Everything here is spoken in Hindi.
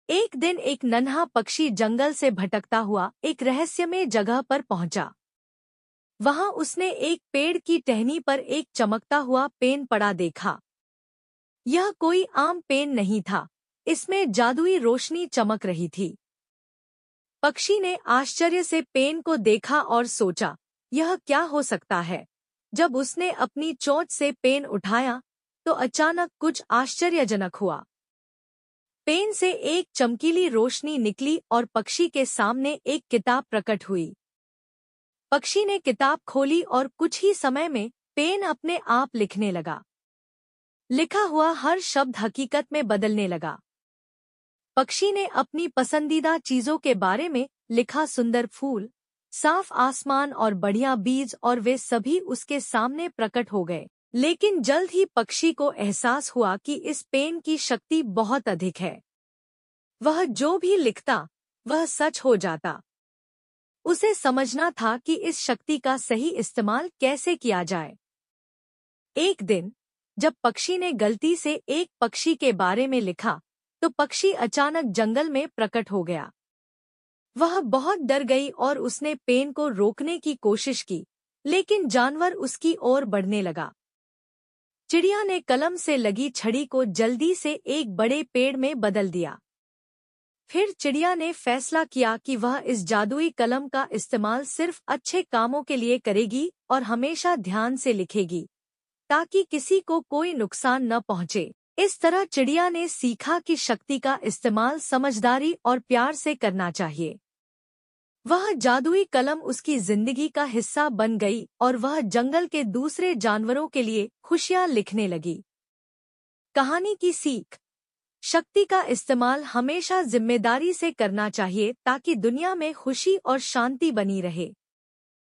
एक दिन एक नन्हा पक्षी जंगल से भटकता हुआ एक रहस्यमय जगह पर पहुंचा। वहां उसने एक पेड़ की टहनी पर एक चमकता हुआ पेन पड़ा देखा। यह कोई आम पेन नहीं था, इसमें जादुई रोशनी चमक रही थी। पक्षी ने आश्चर्य से पेन को देखा और सोचा, यह क्या हो सकता है। जब उसने अपनी चोंच से पेन उठाया तो अचानक कुछ आश्चर्यजनक हुआ। पेन से एक चमकीली रोशनी निकली और पक्षी के सामने एक किताब प्रकट हुई। पक्षी ने किताब खोली और कुछ ही समय में पेन अपने आप लिखने लगा। लिखा हुआ हर शब्द हकीकत में बदलने लगा। पक्षी ने अपनी पसंदीदा चीजों के बारे में लिखा, सुंदर फूल, साफ आसमान और बढ़िया बीज, और वे सभी उसके सामने प्रकट हो गए। लेकिन जल्द ही पक्षी को एहसास हुआ कि इस पेन की शक्ति बहुत अधिक है। वह जो भी लिखता वह सच हो जाता। उसे समझना था कि इस शक्ति का सही इस्तेमाल कैसे किया जाए। एक दिन जब पक्षी ने गलती से एक पक्षी के बारे में लिखा तो पक्षी अचानक जंगल में प्रकट हो गया। वह बहुत डर गई और उसने पेन को रोकने की कोशिश की, लेकिन जानवर उसकी ओर बढ़ने लगा। चिड़िया ने कलम से लगी छड़ी को जल्दी से एक बड़े पेड़ में बदल दिया। फिर चिड़िया ने फैसला किया कि वह इस जादुई कलम का इस्तेमाल सिर्फ अच्छे कामों के लिए करेगी और हमेशा ध्यान से लिखेगी, ताकि किसी को कोई नुकसान न पहुंचे। इस तरह चिड़िया ने सीखा कि शक्ति का इस्तेमाल समझदारी और प्यार से करना चाहिए। वह जादुई कलम उसकी जिंदगी का हिस्सा बन गई और वह जंगल के दूसरे जानवरों के लिए खुशियां लिखने लगी। कहानी की सीख: शक्ति का इस्तेमाल हमेशा जिम्मेदारी से करना चाहिए ताकि दुनिया में खुशी और शांति बनी रहे।